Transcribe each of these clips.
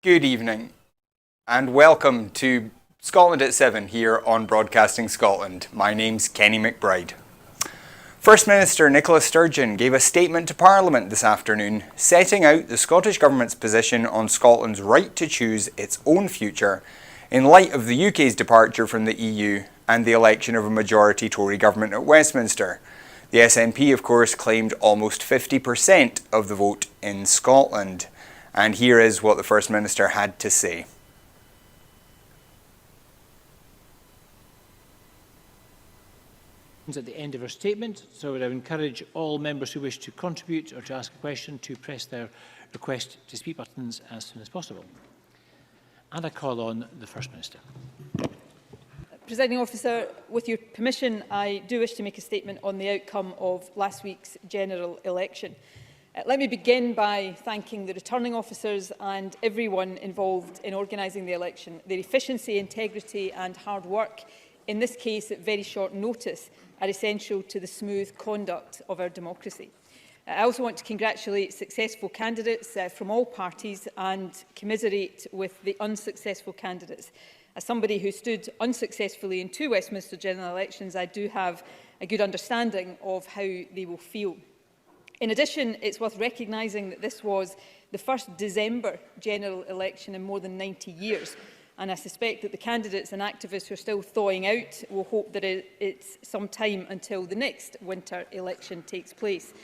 Good evening and welcome to Scotland at 7 here on Broadcasting Scotland. My name's Kenny McBride. First Minister Nicola Sturgeon gave a statement to Parliament this afternoon setting out the Scottish Government's position on Scotland's right to choose its own future in light of the UK's departure from the EU and the election of a majority Tory government at Westminster. The SNP, of course, claimed almost 50% of the vote in Scotland. And here is what the First Minister had to say. At the end of her statement, so I would encourage all members who wish to contribute or to ask a question to press their request to speak buttons as soon as possible. And I call on the First Minister. Presiding Officer, with your permission, I do wish to make a statement on the outcome of last week's general election. Let me begin by thanking the returning officers and everyone involved in organising the election. Their efficiency, integrity and hard work, in this case at very short notice, are essential to the smooth conduct of our democracy. I also want to congratulate successful candidates from all parties and commiserate with the unsuccessful candidates. As somebody who stood unsuccessfully in 2 Westminster general elections, I do have a good understanding of how they will feel. In addition, it's worth recognising that this was the first December general election in more than 90 years, and I suspect that the candidates and activists who are still thawing out will hope that it's some time until the next winter election takes place.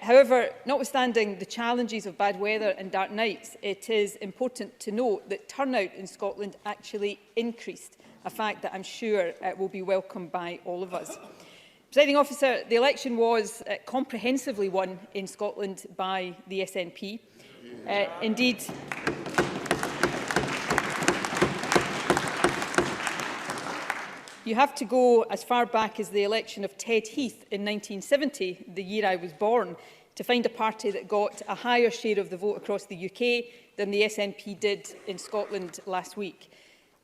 However, notwithstanding the challenges of bad weather and dark nights, it is important to note that turnout in Scotland actually increased, a fact that I'm sure will be welcomed by all of us. Presiding Officer, the election was comprehensively won in Scotland by the SNP. Indeed, you have to go as far back as the election of Ted Heath in 1970, the year I was born, to find a party that got a higher share of the vote across the UK than the SNP did in Scotland last week.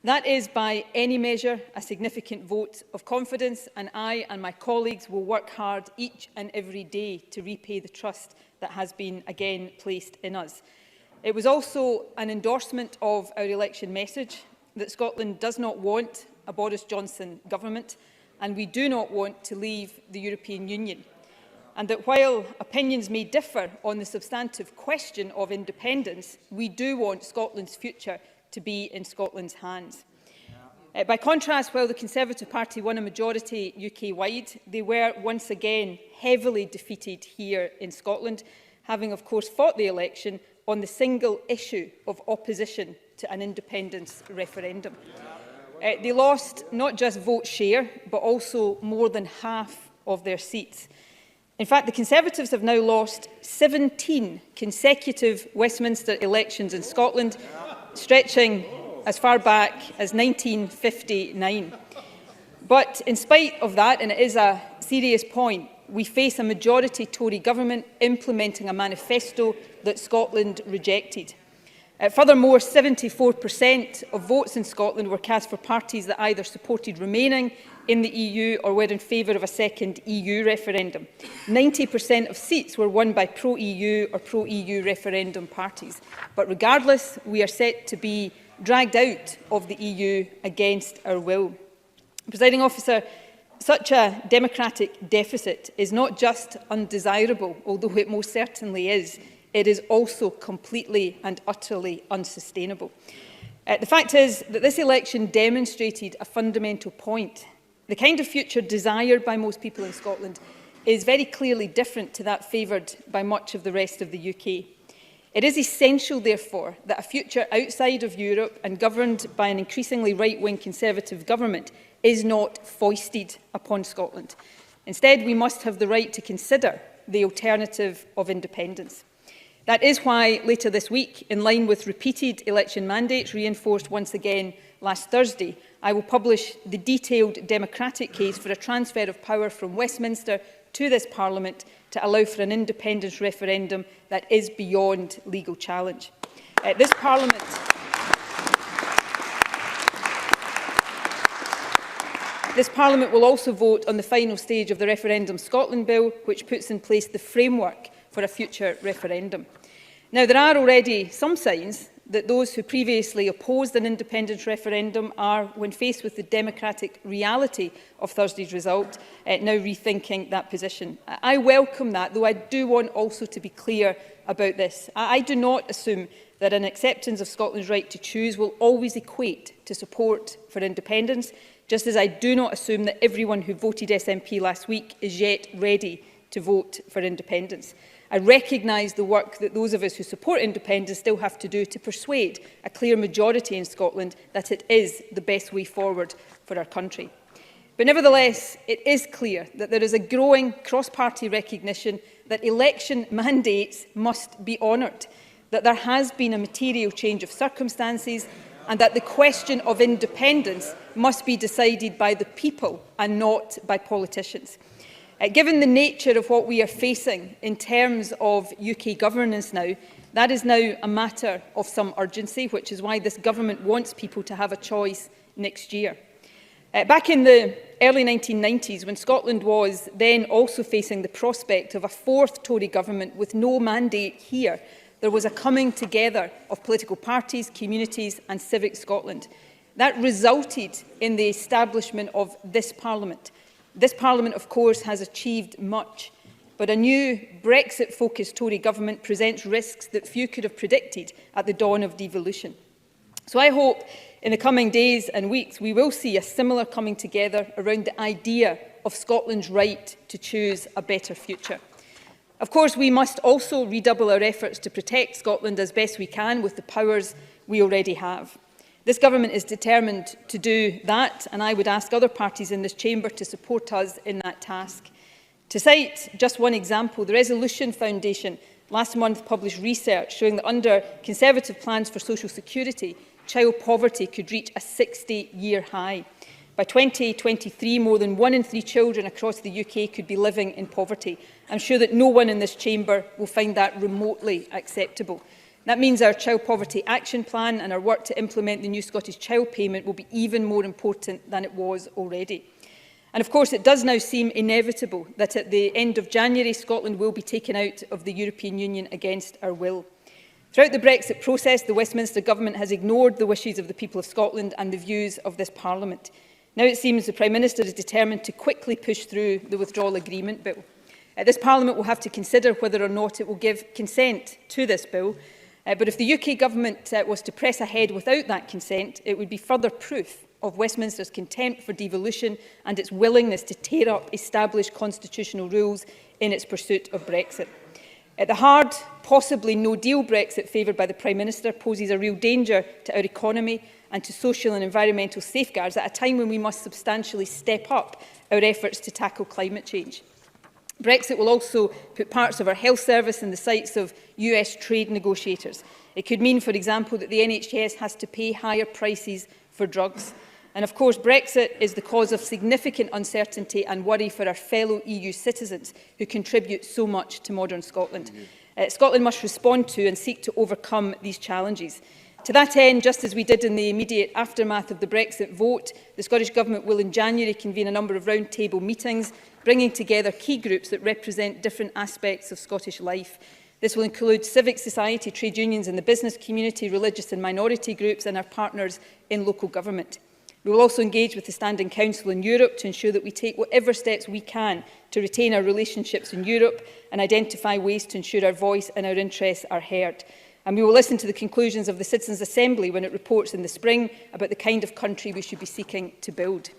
That is, by any measure, a significant vote of confidence, and I and my colleagues will work hard each and every day to repay the trust that has been again placed in us. It was also an endorsement of our election message that Scotland does not want a Boris Johnson government, and we do not want to leave the European Union. And that while opinions may differ on the substantive question of independence, we do want Scotland's future to be in Scotland's hands. By contrast, while the Conservative Party won a majority UK-wide, they were once again heavily defeated here in Scotland, having of course fought the election on the single issue of opposition to an independence referendum. They lost not just vote share, but also more than half of their seats. In fact, the Conservatives have now lost 17 consecutive Westminster elections in Scotland, stretching as far back as 1959. But in spite of that, and it is a serious point, we face a majority Tory government implementing a manifesto that Scotland rejected. Furthermore, 74% of votes in Scotland were cast for parties that either supported remaining in the EU or were in favour of a second EU referendum. 90% of seats were won by pro-EU or pro-EU referendum parties. But regardless, we are set to be dragged out of the EU against our will. Presiding Officer, such a democratic deficit is not just undesirable, although it most certainly is. It is also completely and utterly unsustainable. The fact is that this election demonstrated a fundamental point. The kind of future desired by most people in Scotland is very clearly different to that favoured by much of the rest of the UK. It is essential, therefore, that a future outside of Europe and governed by an increasingly right-wing Conservative government is not foisted upon Scotland. Instead, we must have the right to consider the alternative of independence. That is why later this week, in line with repeated election mandates reinforced once again last Thursday, I will publish the detailed democratic case for a transfer of power from Westminster to this Parliament to allow for an independence referendum that is beyond legal challenge. This Parliament will also vote on the final stage of the Referendum Scotland Bill, which puts in place the framework for a future referendum. Now, there are already some signs that those who previously opposed an independence referendum are, when faced with the democratic reality of Thursday's result, now rethinking that position. I welcome that, though I do want also to be clear about this. I do not assume that an acceptance of Scotland's right to choose will always equate to support for independence, just as I do not assume that everyone who voted SNP last week is yet ready to vote for independence. I recognise the work that those of us who support independence still have to do to persuade a clear majority in Scotland that it is the best way forward for our country. But nevertheless, it is clear that there is a growing cross-party recognition that election mandates must be honoured, that there has been a material change of circumstances, and that the question of independence must be decided by the people and not by politicians. Given the nature of what we are facing in terms of UK governance now, that is now a matter of some urgency, which is why this government wants people to have a choice next year. Back in the early 1990s, when Scotland was then also facing the prospect of a fourth Tory government with no mandate here, there was a coming together of political parties, communities and Civic Scotland. That resulted in the establishment of this Parliament. This Parliament, of course, has achieved much, but a new Brexit-focused Tory government presents risks that few could have predicted at the dawn of devolution. So I hope in the coming days and weeks we will see a similar coming together around the idea of Scotland's right to choose a better future. Of course, we must also redouble our efforts to protect Scotland as best we can with the powers we already have. This government is determined to do that, and I would ask other parties in this chamber to support us in that task. To cite just one example, the Resolution Foundation last month published research showing that under Conservative plans for social security, child poverty could reach a 60-year high. By 2023, more than 1 in 3 children across the UK could be living in poverty. I'm sure that no one in this chamber will find that remotely acceptable. That means our Child Poverty Action Plan and our work to implement the new Scottish Child Payment will be even more important than it was already. And of course, it does now seem inevitable that at the end of January, Scotland will be taken out of the European Union against our will. Throughout the Brexit process, the Westminster Government has ignored the wishes of the people of Scotland and the views of this Parliament. Now it seems the Prime Minister is determined to quickly push through the Withdrawal Agreement Bill. This Parliament will have to consider whether or not it will give consent to this bill. But if the UK Government was to press ahead without that consent, it would be further proof of Westminster's contempt for devolution and its willingness to tear up established constitutional rules in its pursuit of Brexit. The hard, possibly no-deal Brexit favoured by the Prime Minister poses a real danger to our economy and to social and environmental safeguards at a time when we must substantially step up our efforts to tackle climate change. Brexit will also put parts of our health service in the sights of US trade negotiators. It could mean, for example, that the NHS has to pay higher prices for drugs. And of course, Brexit is the cause of significant uncertainty and worry for our fellow EU citizens who contribute so much to modern Scotland. Scotland must respond to and seek to overcome these challenges. To that end, just as we did in the immediate aftermath of the Brexit vote, the Scottish Government will in January convene a number of roundtable meetings, bringing together key groups that represent different aspects of Scottish life. This will include civic society, trade unions and the business community, religious and minority groups and our partners in local government. We will also engage with the Standing Council in Europe to ensure that we take whatever steps we can to retain our relationships in Europe and identify ways to ensure our voice and our interests are heard. And we will listen to the conclusions of the Citizens' Assembly when it reports in the spring about the kind of country we should be seeking to build.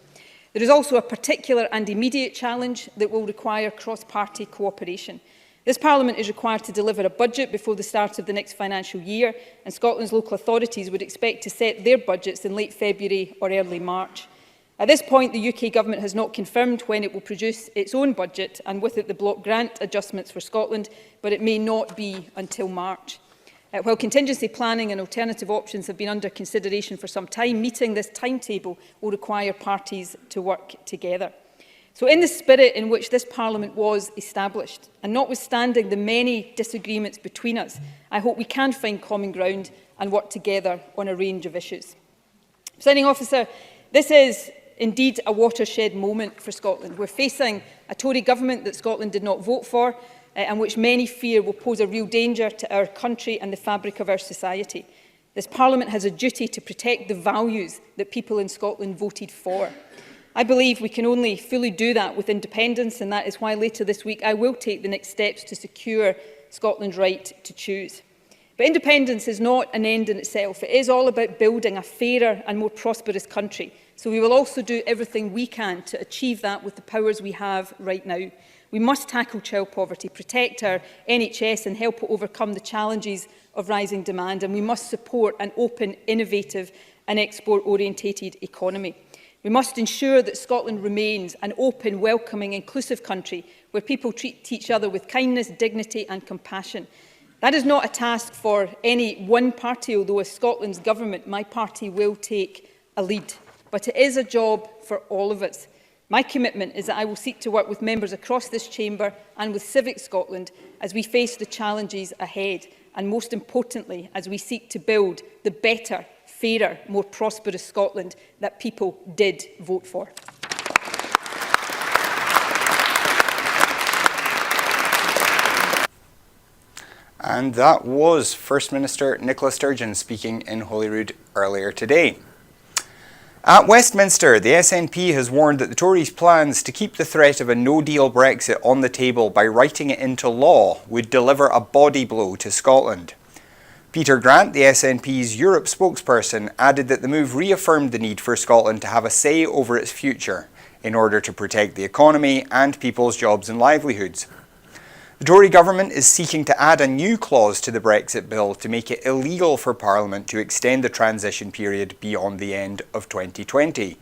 There is also a particular and immediate challenge that will require cross-party cooperation. This Parliament is required to deliver a budget before the start of the next financial year, and Scotland's local authorities would expect to set their budgets in late February or early March. At this point, the UK Government has not confirmed when it will produce its own budget, and with it the block grant adjustments for Scotland, but it may not be until March. While contingency planning and alternative options have been under consideration for some time, meeting this timetable will require parties to work together. So in the spirit in which this Parliament was established, and notwithstanding the many disagreements between us, I hope we can find common ground and work together on a range of issues. Presiding Officer, this is indeed a watershed moment for Scotland. We're facing a Tory government that Scotland did not vote for, and which many fear will pose a real danger to our country and the fabric of our society. This Parliament has a duty to protect the values that people in Scotland voted for. I believe we can only fully do that with independence, and that is why later this week I will take the next steps to secure Scotland's right to choose. But independence is not an end in itself. It is all about building a fairer and more prosperous country. So we will also do everything we can to achieve that with the powers we have right now. We must tackle child poverty, protect our NHS and help it overcome the challenges of rising demand, and we must support an open, innovative and export-orientated economy. We must ensure that Scotland remains an open, welcoming, inclusive country where people treat each other with kindness, dignity and compassion. That is not a task for any one party, although as Scotland's government, my party will take a lead. But it is a job for all of us. My commitment is that I will seek to work with members across this chamber and with Civic Scotland as we face the challenges ahead, and most importantly, as we seek to build the better, fairer, more prosperous Scotland that people did vote for. And that was First Minister Nicola Sturgeon speaking in Holyrood earlier today. At Westminster, the SNP has warned that the Tories' plans to keep the threat of a no-deal Brexit on the table by writing it into law would deliver a body blow to Scotland. Peter Grant, the SNP's Europe spokesperson, added that the move reaffirmed the need for Scotland to have a say over its future in order to protect the economy and people's jobs and livelihoods. The Tory government is seeking to add a new clause to the Brexit bill to make it illegal for Parliament to extend the transition period beyond the end of 2020.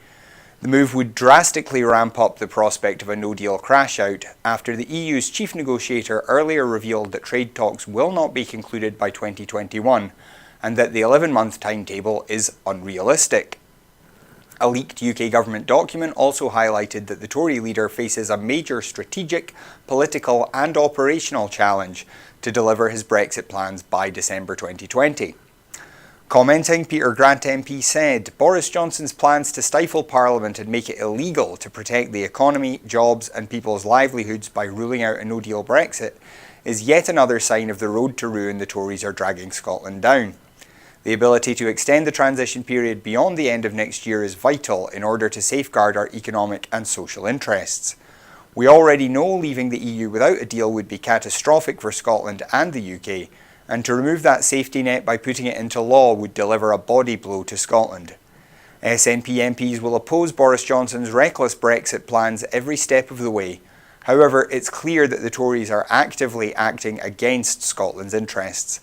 The move would drastically ramp up the prospect of a no-deal crash-out after the EU's chief negotiator earlier revealed that trade talks will not be concluded by 2021 and that the 11-month timetable is unrealistic. A leaked UK government document also highlighted that the Tory leader faces a major strategic, political and operational challenge to deliver his Brexit plans by December 2020. Commenting, Peter Grant MP said, Boris Johnson's plans to stifle Parliament and make it illegal to protect the economy, jobs and people's livelihoods by ruling out a no-deal Brexit is yet another sign of the road to ruin the Tories are dragging Scotland down. The ability to extend the transition period beyond the end of next year is vital in order to safeguard our economic and social interests. We already know leaving the EU without a deal would be catastrophic for Scotland and the UK, and to remove that safety net by putting it into law would deliver a body blow to Scotland. SNP MPs will oppose Boris Johnson's reckless Brexit plans every step of the way. However, it's clear that the Tories are actively acting against Scotland's interests.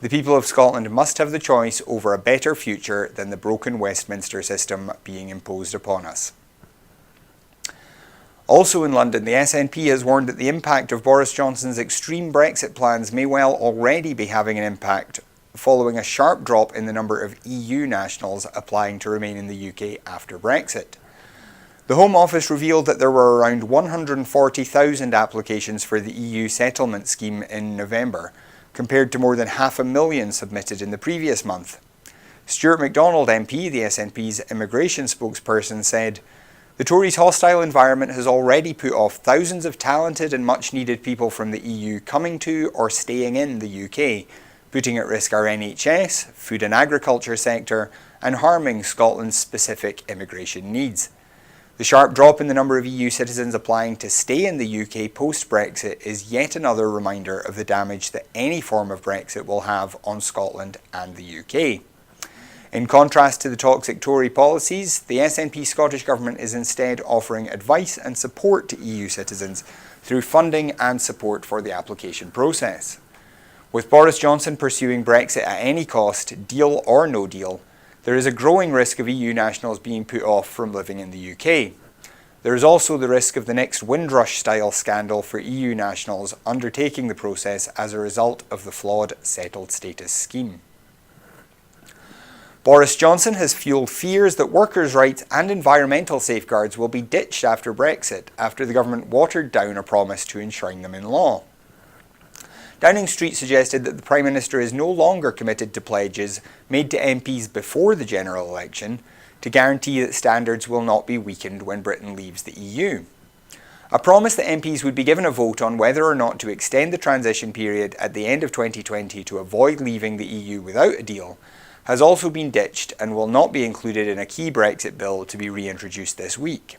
The people of Scotland must have the choice over a better future than the broken Westminster system being imposed upon us. Also in London, the SNP has warned that the impact of Boris Johnson's extreme Brexit plans may well already be having an impact following a sharp drop in the number of EU nationals applying to remain in the UK after Brexit. The Home Office revealed that there were around 140,000 applications for the EU settlement scheme in November, compared to more than 500,000 submitted in the previous month. Stuart MacDonald MP, the SNP's immigration spokesperson, said, "The Tories' hostile environment has already put off thousands of talented and much-needed people from the EU coming to or staying in the UK, putting at risk our NHS, food and agriculture sector, and harming Scotland's specific immigration needs." The sharp drop in the number of EU citizens applying to stay in the UK post-Brexit is yet another reminder of the damage that any form of Brexit will have on Scotland and the UK. In contrast to the toxic Tory policies, the SNP Scottish Government is instead offering advice and support to EU citizens through funding and support for the application process. With Boris Johnson pursuing Brexit at any cost, deal or no deal, there is a growing risk of EU nationals being put off from living in the UK. There is also the risk of the next Windrush-style scandal for EU nationals undertaking the process as a result of the flawed settled status scheme. Boris Johnson has fuelled fears that workers' rights and environmental safeguards will be ditched after Brexit, after the government watered down a promise to enshrine them in law. Downing Street suggested that the Prime Minister is no longer committed to pledges made to MPs before the general election to guarantee that standards will not be weakened when Britain leaves the EU. A promise that MPs would be given a vote on whether or not to extend the transition period at the end of 2020 to avoid leaving the EU without a deal has also been ditched and will not be included in a key Brexit bill to be reintroduced this week.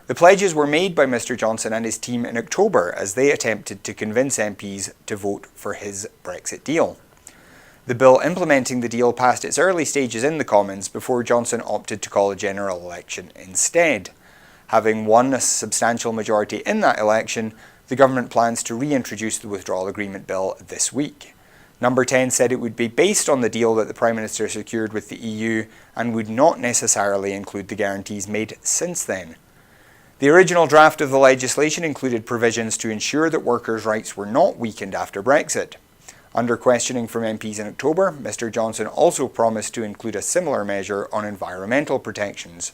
The pledges were made by Mr Johnson and his team in October as they attempted to convince MPs to vote for his Brexit deal. The bill implementing the deal passed its early stages in the Commons before Johnson opted to call a general election instead. Having won a substantial majority in that election, the government plans to reintroduce the withdrawal agreement bill this week. Number 10 said it would be based on the deal that the Prime Minister secured with the EU and would not necessarily include the guarantees made since then. The original draft of the legislation included provisions to ensure that workers' rights were not weakened after Brexit. Under questioning from MPs in October, Mr Johnson also promised to include a similar measure on environmental protections.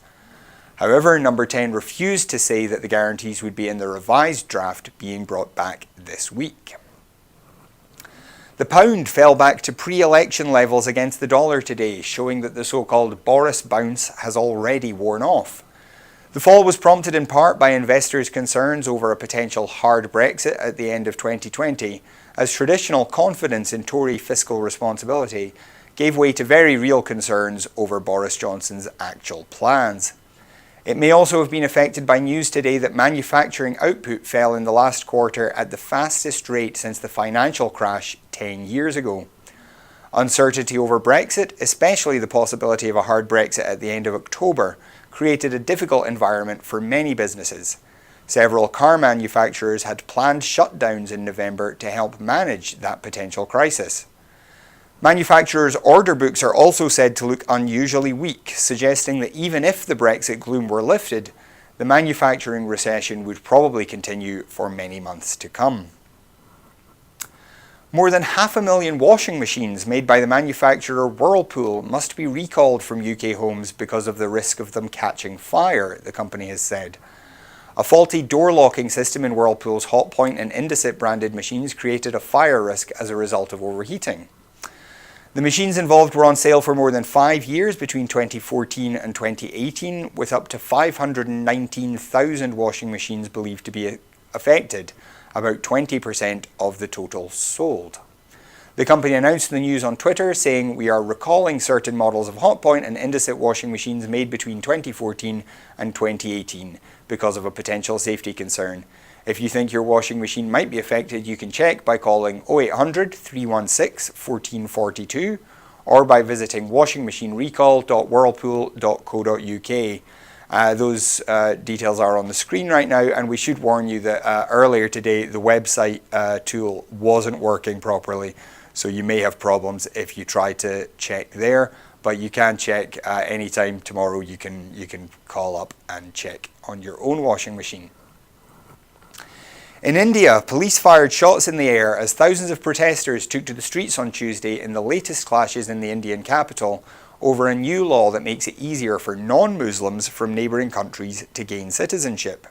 However, Number 10 refused to say that the guarantees would be in the revised draft being brought back this week. The pound fell back to pre-election levels against the dollar today, showing that the so-called Boris bounce has already worn off. The fall was prompted in part by investors' concerns over a potential hard Brexit at the end of 2020, as traditional confidence in Tory fiscal responsibility gave way to very real concerns over Boris Johnson's actual plans. It may also have been affected by news today that manufacturing output fell in the last quarter at the fastest rate since the financial crash 10 years ago. Uncertainty over Brexit, especially the possibility of a hard Brexit at the end of October, created a difficult environment for many businesses. Several car manufacturers had planned shutdowns in November to help manage that potential crisis. Manufacturers' order books are also said to look unusually weak, suggesting that even if the Brexit gloom were lifted, the manufacturing recession would probably continue for many months to come. More than 500,000 washing machines made by the manufacturer Whirlpool must be recalled from UK homes because of the risk of them catching fire, the company has said. A faulty door locking system in Whirlpool's Hotpoint and Indesit branded machines created a fire risk as a result of overheating. The machines involved were on sale for more than 5 years between 2014 and 2018, with up to 519,000 washing machines believed to be affected, about 20% of the total sold. The company announced the news on Twitter, saying, "We are recalling certain models of Hotpoint and Indesit washing machines made between 2014 and 2018 because of a potential safety concern. If you think your washing machine might be affected, you can check by calling 0800 316 1442 or by visiting washingmachinerecall.whirlpool.co.uk. Those details are on the screen right now, and we should warn you that earlier today the website tool wasn't working properly, so you may have problems if you try to check there, but you can check anytime tomorrow. You can call up and check on your own washing machine. In India, police fired shots in the air as thousands of protesters took to the streets on Tuesday in the latest clashes in the Indian capital over a new law that makes it easier for non-Muslims from neighbouring countries to gain citizenship.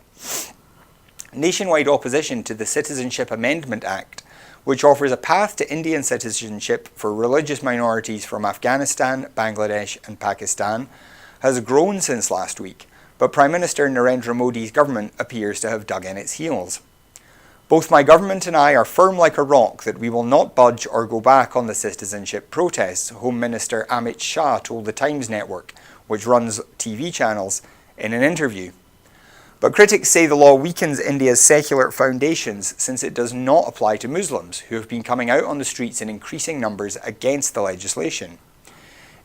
Nationwide opposition to the Citizenship Amendment Act, which offers a path to Indian citizenship for religious minorities from Afghanistan, Bangladesh and Pakistan, has grown since last week, but Prime Minister Narendra Modi's government appears to have dug in its heels. "Both my government and I are firm like a rock that we will not budge or go back on the citizenship protests," Home Minister Amit Shah told the Times Network, which runs TV channels, in an interview. But critics say the law weakens India's secular foundations since it does not apply to Muslims, who have been coming out on the streets in increasing numbers against the legislation.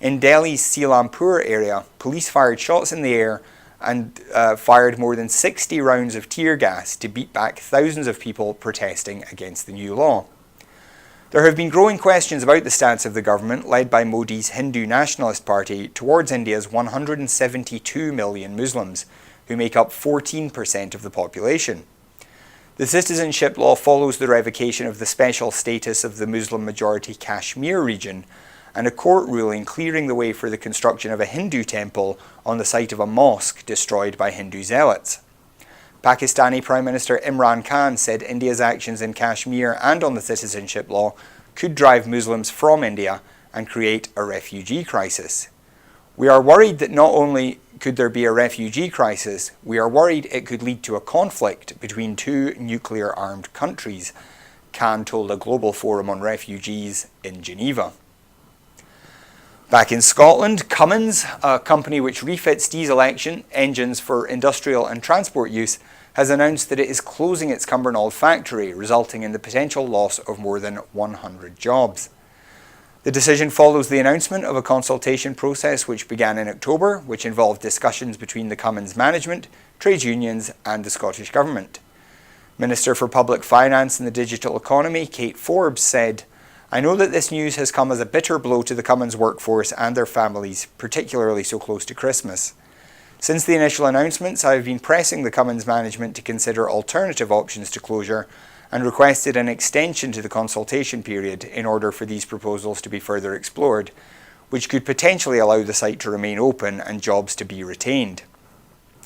In Delhi's Selampur area, police fired shots in the air and fired more than 60 rounds of tear gas to beat back thousands of people protesting against the new law. There have been growing questions about the stance of the government, led by Modi's Hindu Nationalist Party, towards India's 172 million Muslims, who make up 14% of the population. The citizenship law follows the revocation of the special status of the Muslim-majority Kashmir region, and a court ruling clearing the way for the construction of a Hindu temple on the site of a mosque destroyed by Hindu zealots. Pakistani Prime Minister Imran Khan said India's actions in Kashmir and on the citizenship law could drive Muslims from India and create a refugee crisis. "We are worried that not only could there be a refugee crisis, we are worried it could lead to a conflict between two nuclear-armed countries," Khan told a global forum on refugees in Geneva. Back in Scotland, Cummins, a company which refits diesel engines for industrial and transport use, has announced that it is closing its Cumbernauld factory, resulting in the potential loss of more than 100 jobs. The decision follows the announcement of a consultation process which began in October, which involved discussions between the Cummins management, trade unions and the Scottish Government. Minister for Public Finance and the Digital Economy, Kate Forbes, said, "I know that this news has come as a bitter blow to the Cummins workforce and their families, particularly so close to Christmas. Since the initial announcements, I have been pressing the Cummins management to consider alternative options to closure and requested an extension to the consultation period in order for these proposals to be further explored, which could potentially allow the site to remain open and jobs to be retained.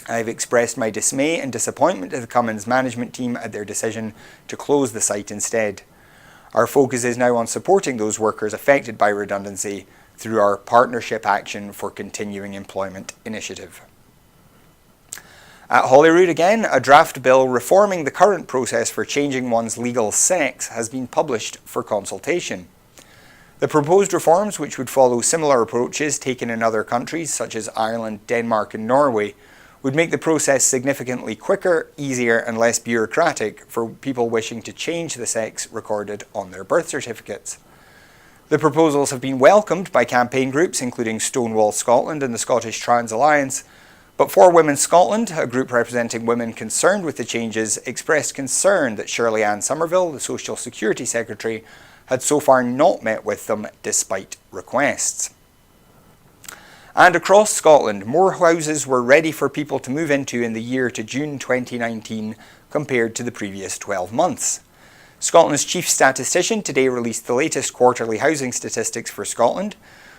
I have expressed my dismay and disappointment to the Cummins management team at their decision to close the site instead. Our focus is now on supporting those workers affected by redundancy through our Partnership Action for Continuing Employment initiative." At Holyrood again, a draft bill reforming the current process for changing one's legal sex has been published for consultation. The proposed reforms, which would follow similar approaches taken in other countries such as Ireland, Denmark and Norway, would make the process significantly quicker, easier and less bureaucratic for people wishing to change the sex recorded on their birth certificates. The proposals have been welcomed by campaign groups including Stonewall Scotland and the Scottish Trans Alliance, but For Women Scotland, a group representing women concerned with the changes, expressed concern that Shirley Ann Somerville, the Social Security Secretary, had so far not met with them despite requests. And across Scotland, more houses were ready for people to move into in the year to June 2019 compared to the previous 12 months. Scotland's Chief Statistician today released the latest quarterly housing statistics for Scotland,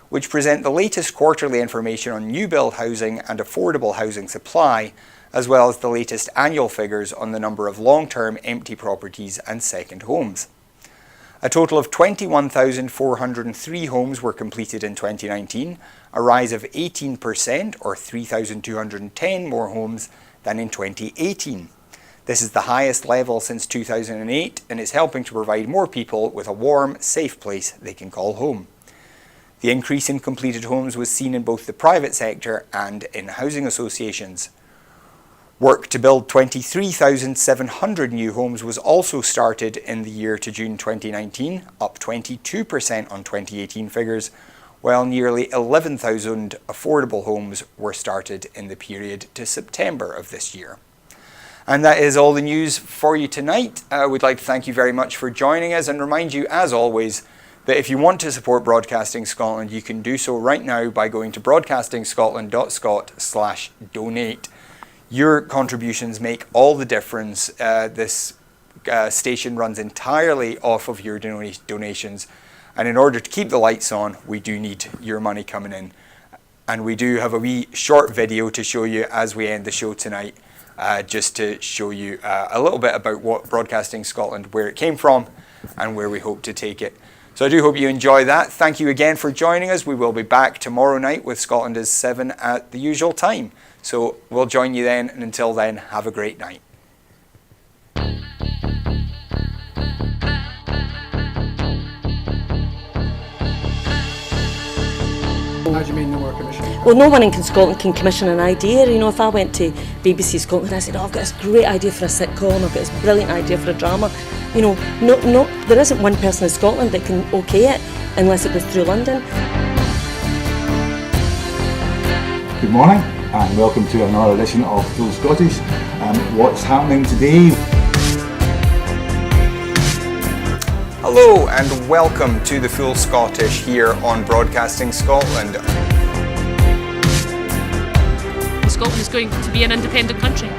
which present the latest quarterly information on new build housing and affordable housing supply, as well as the latest annual figures on the number of long-term empty properties and second homes. A total of 21,403 homes were completed in 2019, a rise of 18% or 3,210 more homes than in 2018. This is the highest level since 2008 and is helping to provide more people with a warm, safe place they can call home. The increase in completed homes was seen in both the private sector and in housing associations. Work to build 23,700 new homes was also started in the year to June 2019, up 22% on 2018 figures, while nearly 11,000 affordable homes were started in the period to September of this year. And that is all the news for you tonight. We'd like to thank you very much for joining us and remind you, as always, that if you want to support Broadcasting Scotland, you can do so right now by going to broadcastingscotland.scot/donate. Your contributions make all the difference. This station runs entirely off of your donations. And in order to keep the lights on, we do need your money coming in. And we do have a wee short video to show you as we end the show tonight, just to show you a little bit about what Broadcasting Scotland, where it came from and where we hope to take it. So I do hope you enjoy that. Thank you again for joining us. We will be back tomorrow night with Scotland is 7 at the usual time. So we'll join you then, and until then, have a great night. How do you mean no more commission? Well, no one in Scotland can commission an idea. You know, if I went to BBC Scotland and I said, "Oh, I've got this great idea for a sitcom, I've got this brilliant idea for a drama," you know, no, there isn't one person in Scotland that can okay it unless it goes through London. Good morning and welcome to another edition of Full Scottish. What's happening today? Hello and welcome to the Full Scottish here on Broadcasting Scotland. Scotland is going to be an independent country.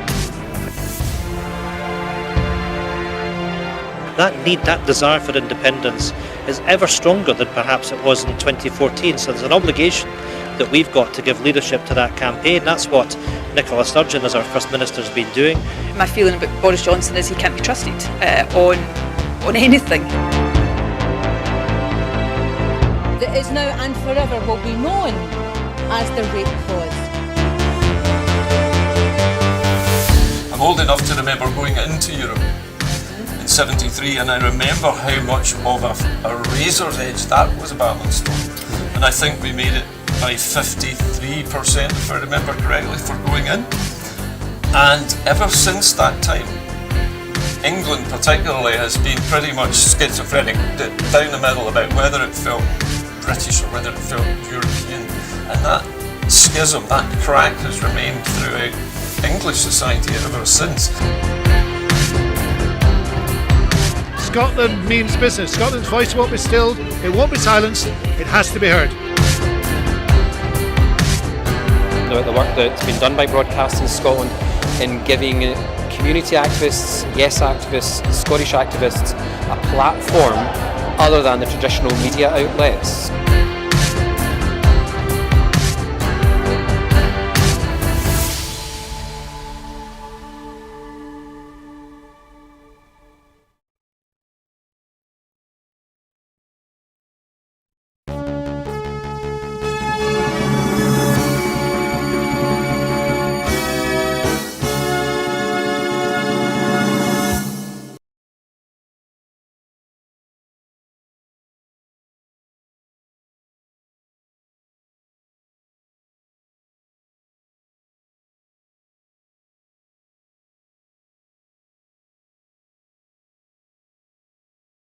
That need, that desire for independence is ever stronger than perhaps it was in 2014. So there's an obligation that we've got to give leadership to that campaign. That's what Nicola Sturgeon, as our First Minister, has been doing. My feeling about Boris Johnson is he can't be trusted on anything. That is now and forever will be known as the rape clause. I'm old enough to remember going into Europe in '73, and I remember how much of a razor's edge that was a battling stone. and I think we made it by 53%, if I remember correctly, for going in. And ever since that time, England particularly has been pretty much schizophrenic, down the middle about whether it felt British or whether it felt European. And that schism, that crack has remained throughout English society ever since. Scotland means business. Scotland's voice won't be stilled, it won't be silenced, it has to be heard. About the work that's been done by Broadcasting Scotland in giving community activists, yes activists, Scottish activists a platform other than the traditional media outlets.